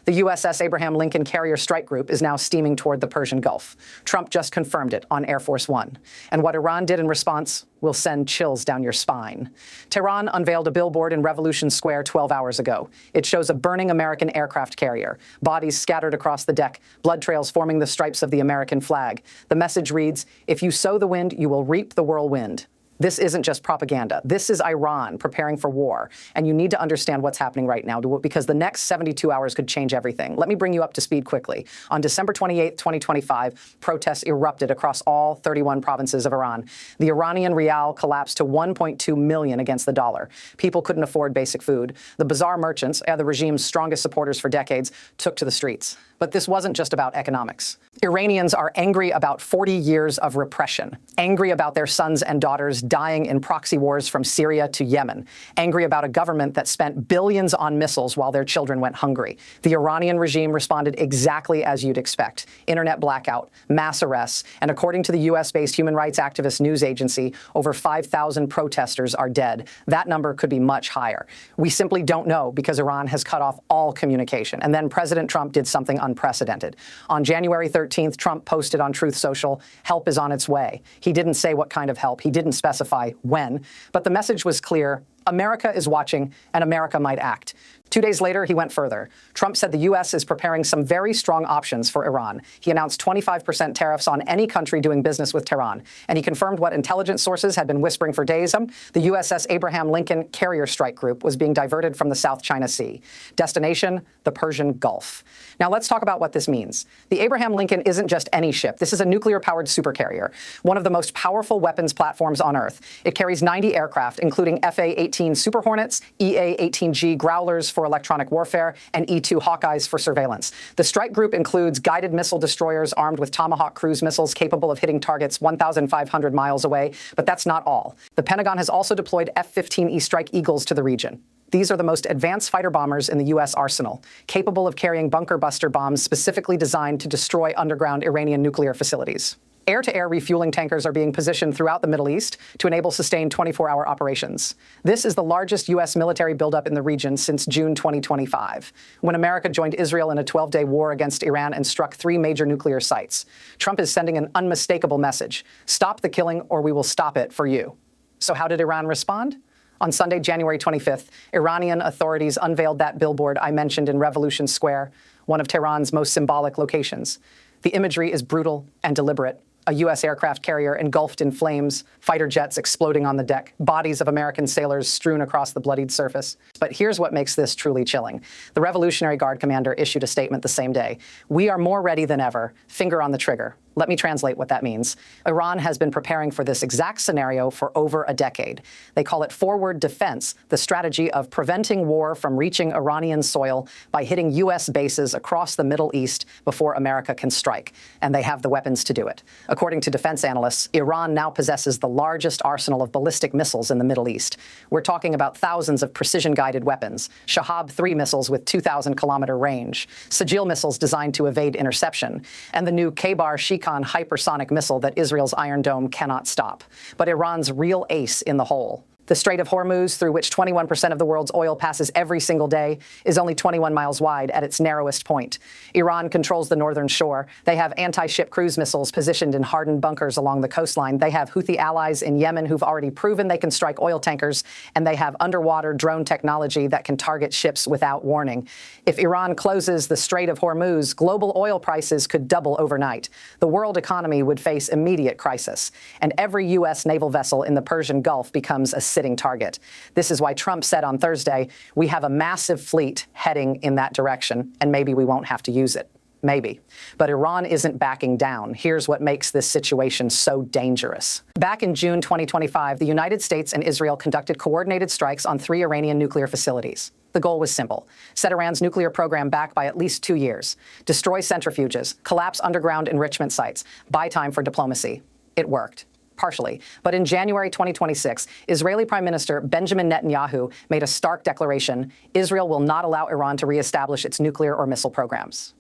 The USS Abraham Lincoln Carrier Strike Group is now steaming toward the Persian Gulf. Trump just confirmed it on Air Force One. And what Iran did in response will send chills down your spine. Tehran unveiled a billboard in Revolution Square 12 hours ago. It shows a burning American aircraft carrier, bodies scattered across the deck, blood trails forming the stripes of the American flag. The message reads, "If you sow the wind, you will reap the whirlwind." This isn't just propaganda. This is Iran preparing for war. And you need to understand what's happening right now because the next 72 hours could change everything. Let me bring you up to speed quickly. On December 28, 2025, protests erupted across all 31 provinces of Iran. The Iranian rial collapsed to 1.2 million against the dollar. People couldn't afford basic food. The bazaar merchants, the regime's strongest supporters for decades, took to the streets. But this wasn't just about economics. Iranians are angry about 40 years of repression, angry about their sons and daughters dying in proxy wars from Syria to Yemen, angry about a government that spent billions on missiles while their children went hungry. The Iranian regime responded exactly as you'd expect. Internet blackout, mass arrests, and according to the US-based human rights activist news agency, over 5,000 protesters are dead. That number could be much higher. We simply don't know because Iran has cut off all communication. And then President Trump did something unprecedented. On January 13th, Trump posted on Truth Social, "Help is on its way." He didn't say what kind of help. He didn't specify when, but the message was clear. America is watching, and America might act. 2 days later, he went further. Trump said the U.S. is preparing some very strong options for Iran. He announced 25% tariffs on any country doing business with Tehran, and he confirmed what intelligence sources had been whispering for days. The USS Abraham Lincoln Carrier Strike Group was being diverted from the South China Sea. Destination, the Persian Gulf. Now let's talk about what this means. The Abraham Lincoln isn't just any ship. This is a nuclear-powered supercarrier, one of the most powerful weapons platforms on Earth. It carries 90 aircraft, including FA-18 Super Hornets, EA-18G Growlers for electronic warfare, and E-2 Hawkeyes for surveillance. The strike group includes guided missile destroyers armed with Tomahawk cruise missiles capable of hitting targets 1,500 miles away, but that's not all. The Pentagon has also deployed F-15E Strike Eagles to the region. These are the most advanced fighter bombers in the U.S. arsenal, capable of carrying bunker buster bombs specifically designed to destroy underground Iranian nuclear facilities. Air-to-air refueling tankers are being positioned throughout the Middle East to enable sustained 24-hour operations. This is the largest U.S. military buildup in the region since June 2025, when America joined Israel in a 12-day war against Iran and struck 3 major nuclear sites. Trump is sending an unmistakable message: stop the killing or we will stop it for you. So how did Iran respond? On Sunday, January 25th, Iranian authorities unveiled that billboard I mentioned in Revolution Square, one of Tehran's most symbolic locations. The imagery is brutal and deliberate. A U.S. aircraft carrier engulfed in flames, fighter jets exploding on the deck, bodies of American sailors strewn across the bloodied surface. But here's what makes this truly chilling. The Revolutionary Guard commander issued a statement the same day. "We are more ready than ever. Finger on the trigger." Let me translate what that means. Iran has been preparing for this exact scenario for over a decade. They call it forward defense, the strategy of preventing war from reaching Iranian soil by hitting U.S. bases across the Middle East before America can strike. And they have the weapons to do it. According to defense analysts, Iran now possesses the largest arsenal of ballistic missiles in the Middle East. We're talking about thousands of precision-guided weapons, Shahab-3 missiles with 2,000-kilometer range, Sajil missiles designed to evade interception, and the new K-Bar-Shikhan hypersonic missile that Israel's Iron Dome cannot stop. But Iran's real ace in the hole, the Strait of Hormuz, through which 21% of the world's oil passes every single day, is only 21 miles wide at its narrowest point. Iran controls the northern shore. They have anti-ship cruise missiles positioned in hardened bunkers along the coastline. They have Houthi allies in Yemen who've already proven they can strike oil tankers, and they have underwater drone technology that can target ships without warning. If Iran closes the Strait of Hormuz, global oil prices could double overnight. The world economy would face immediate crisis, and every U.S. naval vessel in the Persian Gulf becomes a sitting target. This is why Trump said on Thursday, we have a massive fleet heading in that direction, and maybe we won't have to use it. Maybe. But Iran isn't backing down. Here's what makes this situation so dangerous. Back in June 2025, the United States and Israel conducted coordinated strikes on 3 Iranian nuclear facilities. The goal was simple: set Iran's nuclear program back by at least 2 years, destroy centrifuges, collapse underground enrichment sites, buy time for diplomacy. It worked. Partially. But in January 2026, Israeli Prime Minister Benjamin Netanyahu made a stark declaration: Israel will not allow Iran to reestablish its nuclear or missile programs.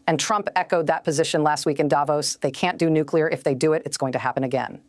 And Trump echoed that position last week in Davos. They can't do nuclear. If they do it, it's going to happen again.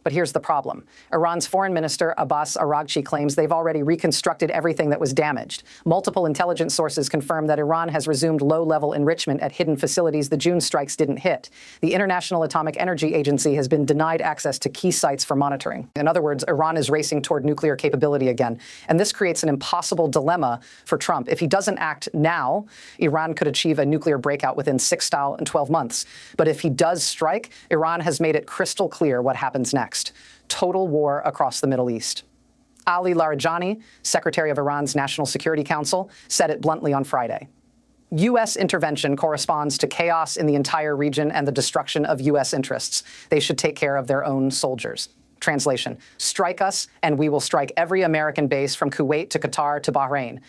But here's the problem. Iran's foreign minister, Abbas Araghchi, claims they've already reconstructed everything that was damaged. Multiple intelligence sources confirm that Iran has resumed low-level enrichment at hidden facilities the June strikes didn't hit. The International Atomic Energy Agency has been denied access to key sites for monitoring. In other words, Iran is racing toward nuclear capability again. And this creates an impossible dilemma for Trump. If he doesn't act now, Iran could achieve a nuclear breakout within 6 to 12 months. But if he does strike, Iran has made it crystal clear what happens next. Total war across the Middle East. Ali Larijani, Secretary of Iran's National Security Council, said it bluntly on Friday. U.S. intervention corresponds to chaos in the entire region and the destruction of U.S. interests. They should take care of their own soldiers. Translation: strike us, and we will strike every American base from Kuwait to Qatar to Bahrain.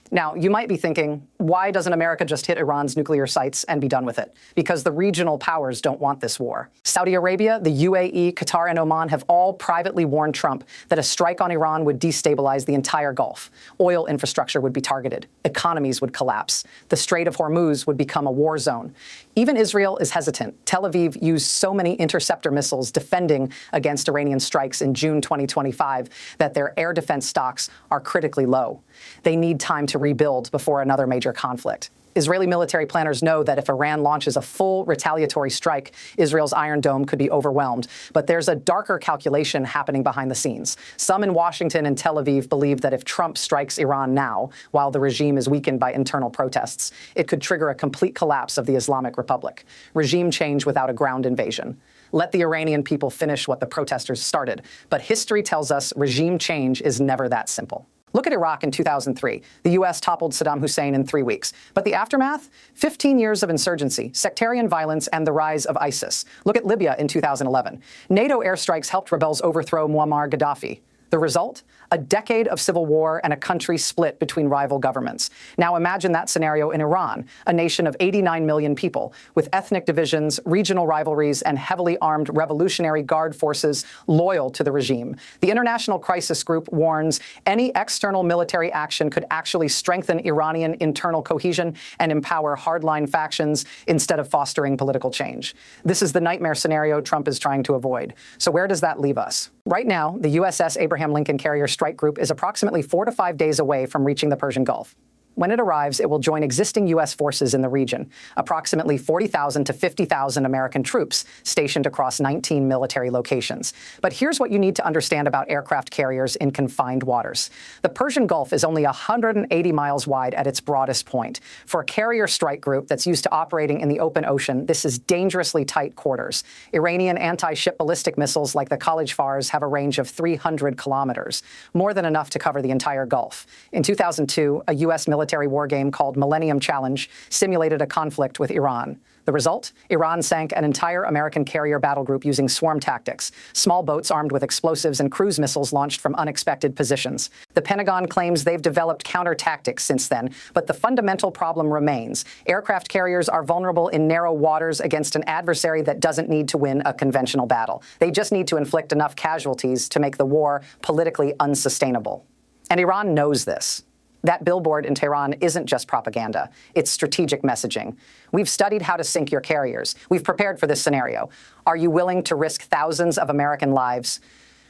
Now, you might be thinking, why doesn't America just hit Iran's nuclear sites and be done with it? Because the regional powers don't want this war. Saudi Arabia, the UAE, Qatar, and Oman have all privately warned Trump that a strike on Iran would destabilize the entire Gulf. Oil infrastructure would be targeted. Economies would collapse. The Strait of Hormuz would become a war zone. Even Israel is hesitant. Tel Aviv used so many interceptor missiles defending against Iranian strikes in June 2025 that their air defense stocks are critically low. They need time to rebuild before another major conflict. Israeli military planners know that if Iran launches a full retaliatory strike, Israel's Iron Dome could be overwhelmed. But there's a darker calculation happening behind the scenes. Some in Washington and Tel Aviv believe that if Trump strikes Iran now, while the regime is weakened by internal protests, it could trigger a complete collapse of the Islamic Republic. Regime change without a ground invasion. Let the Iranian people finish what the protesters started. But history tells us regime change is never that simple. Look at Iraq in 2003. The U.S. toppled Saddam Hussein in 3 weeks. But the aftermath? 15 years of insurgency, sectarian violence, and the rise of ISIS. Look at Libya in 2011. NATO airstrikes helped rebels overthrow Muammar Gaddafi. The result? A decade of civil war and a country split between rival governments. Now imagine that scenario in Iran, a nation of 89 million people, with ethnic divisions, regional rivalries, and heavily armed Revolutionary Guard forces loyal to the regime. The International Crisis Group warns any external military action could actually strengthen Iranian internal cohesion and empower hardline factions instead of fostering political change. This is the nightmare scenario Trump is trying to avoid. So where does that leave us? Right now, the USS Abraham Lincoln Carrier Strike Group is approximately 4 to 5 days away from reaching the Persian Gulf. When it arrives, it will join existing U.S. forces in the region, approximately 40,000 to 50,000 American troops stationed across 19 military locations. But here's what you need to understand about aircraft carriers in confined waters. The Persian Gulf is only 180 miles wide at its broadest point. For a carrier strike group that's used to operating in the open ocean, this is dangerously tight quarters. Iranian anti-ship ballistic missiles like the College Fars have a range of 300 kilometers, more than enough to cover the entire Gulf. In 2002, a U.S. military war game called Millennium Challenge simulated a conflict with Iran. The result? Iran sank an entire American carrier battle group using swarm tactics, small boats armed with explosives and cruise missiles launched from unexpected positions. The Pentagon claims they've developed counter tactics since then, but the fundamental problem remains. Aircraft carriers are vulnerable in narrow waters against an adversary that doesn't need to win a conventional battle. They just need to inflict enough casualties to make the war politically unsustainable. And Iran knows this. That billboard in Tehran isn't just propaganda. It's strategic messaging. We've studied how to sink your carriers. We've prepared for this scenario. Are you willing to risk thousands of American lives?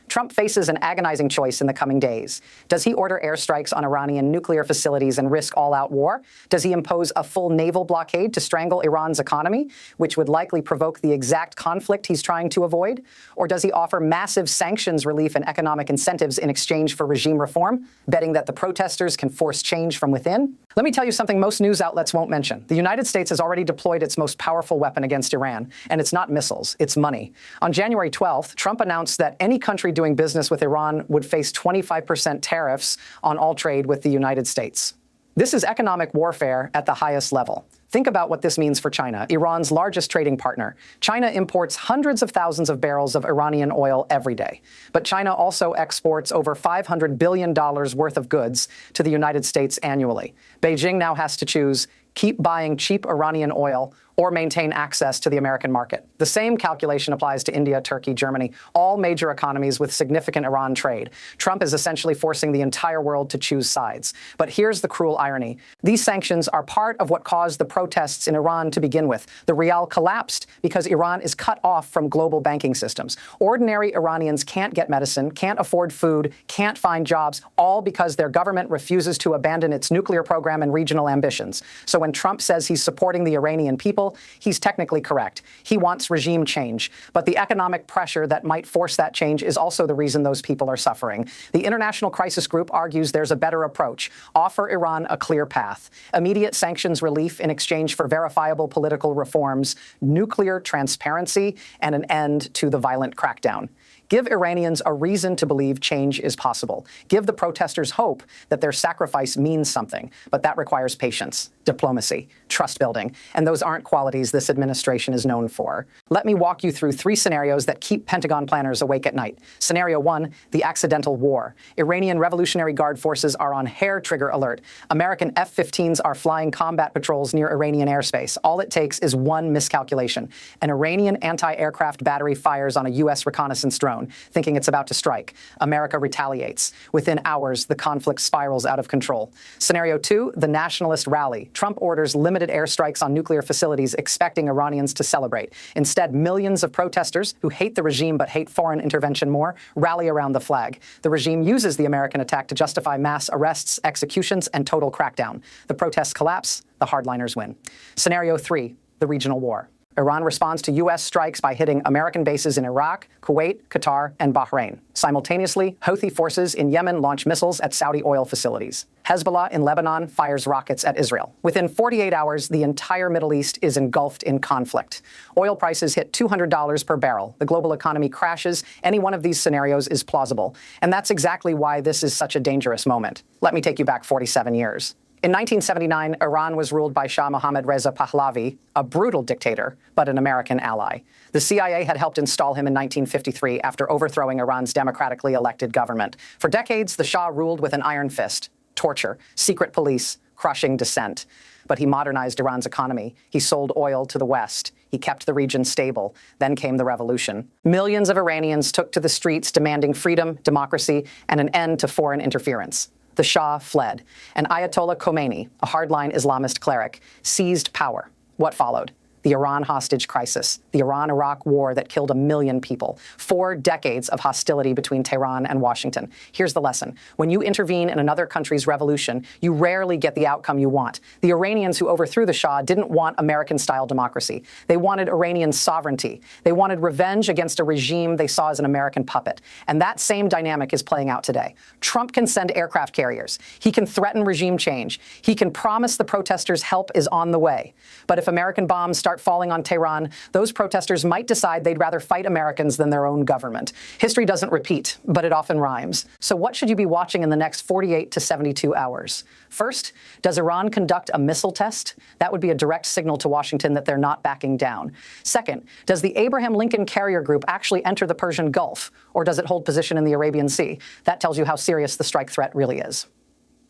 Trump faces an agonizing choice in the coming days. Does he order airstrikes on Iranian nuclear facilities and risk all-out war? Does he impose a full naval blockade to strangle Iran's economy, which would likely provoke the exact conflict he's trying to avoid? Or does he offer massive sanctions relief and economic incentives in exchange for regime reform, betting that the protesters can force change from within? Let me tell you something most news outlets won't mention. The United States has already deployed its most powerful weapon against Iran, and it's not missiles, it's money. On January 12th, Trump announced that any country doing business with Iran would face 25% tariffs on all trade with the United States. This is economic warfare at the highest level. Think about what this means for China, Iran's largest trading partner. China imports hundreds of thousands of barrels of Iranian oil every day. But China also exports over $500 billion worth of goods to the United States annually. Beijing now has to choose: keep buying cheap Iranian oil or maintain access to the American market. The same calculation applies to India, Turkey, Germany, all major economies with significant Iran trade. Trump is essentially forcing the entire world to choose sides. But here's the cruel irony. These sanctions are part of what caused the protests in Iran to begin with. The rial collapsed because Iran is cut off from global banking systems. Ordinary Iranians can't get medicine, can't afford food, can't find jobs, all because their government refuses to abandon its nuclear program and regional ambitions. So when Trump says he's supporting the Iranian people, he's technically correct. He wants regime change. But the economic pressure that might force that change is also the reason those people are suffering. The International Crisis Group argues there's a better approach. Offer Iran a clear path. Immediate sanctions relief in exchange for verifiable political reforms, nuclear transparency, and an end to the violent crackdown. Give Iranians a reason to believe change is possible. Give the protesters hope that their sacrifice means something. But that requires patience, diplomacy, trust building. And those aren't qualities this administration is known for. Let me walk you through 3 scenarios that keep Pentagon planners awake at night. Scenario 1, the accidental war. Iranian Revolutionary Guard forces are on hair-trigger alert. American F-15s are flying combat patrols near Iranian airspace. All it takes is one miscalculation. An Iranian anti-aircraft battery fires on a U.S. reconnaissance drone, thinking it's about to strike. America retaliates. Within hours, the conflict spirals out of control. Scenario 2, the nationalist rally. Trump orders limited airstrikes on nuclear facilities, expecting Iranians to celebrate. Instead, millions of protesters who hate the regime but hate foreign intervention more rally around the flag. The regime uses the American attack to justify mass arrests, executions, and total crackdown. The protests collapse, the hardliners win. Scenario 3, the regional war. Iran responds to U.S. strikes by hitting American bases in Iraq, Kuwait, Qatar, and Bahrain. Simultaneously, Houthi forces in Yemen launch missiles at Saudi oil facilities. Hezbollah in Lebanon fires rockets at Israel. Within 48 hours, the entire Middle East is engulfed in conflict. Oil prices hit $200 per barrel. The global economy crashes. Any one of these scenarios is plausible. And that's exactly why this is such a dangerous moment. Let me take you back 47 years. In 1979, Iran was ruled by Shah Mohammad Reza Pahlavi, a brutal dictator, but an American ally. The CIA had helped install him in 1953 after overthrowing Iran's democratically elected government. For decades, the Shah ruled with an iron fist: torture, secret police, crushing dissent. But he modernized Iran's economy. He sold oil to the West. He kept the region stable. Then came the revolution. Millions of Iranians took to the streets demanding freedom, democracy, and an end to foreign interference. The Shah fled, and Ayatollah Khomeini, a hardline Islamist cleric, seized power. What followed? The Iran hostage crisis, the Iran-Iraq war that killed 1 million people, 4 decades of hostility between Tehran and Washington. Here's the lesson. When you intervene in another country's revolution, you rarely get the outcome you want. The Iranians who overthrew the Shah didn't want American-style democracy. They wanted Iranian sovereignty. They wanted revenge against a regime they saw as an American puppet. And that same dynamic is playing out today. Trump can send aircraft carriers. He can threaten regime change. He can promise the protesters help is on the way. But if American bombs start falling on Tehran, those protesters might decide they'd rather fight Americans than their own government. History doesn't repeat, but it often rhymes. So what should you be watching in the next 48 to 72 hours? First, does Iran conduct a missile test? That would be a direct signal to Washington that they're not backing down. Second, does the Abraham Lincoln Carrier Group actually enter the Persian Gulf, or does it hold position in the Arabian Sea? That tells you how serious the strike threat really is.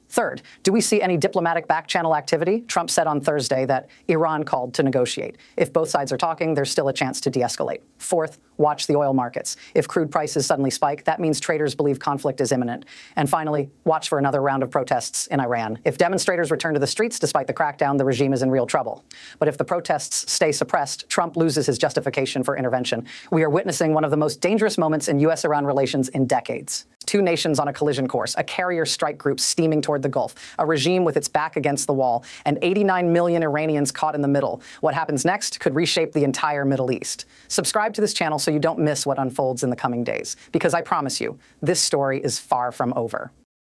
Third, do we see any diplomatic back-channel activity? Trump said on Thursday that Iran called to negotiate. If both sides are talking, there's still a chance to de-escalate. Fourth, watch the oil markets. If crude prices suddenly spike, that means traders believe conflict is imminent. And finally, watch for another round of protests in Iran. If demonstrators return to the streets despite the crackdown, the regime is in real trouble. But if the protests stay suppressed, Trump loses his justification for intervention. We are witnessing one of the most dangerous moments in U.S.-Iran relations in decades. 2 nations on a collision course, a carrier strike group steaming toward the Gulf, a regime with its back against the wall, and 89 million Iranians caught in the middle. What happens next could reshape the entire Middle East. Subscribe to this channel so you don't miss what unfolds in the coming days, because I promise you, this story is far from over.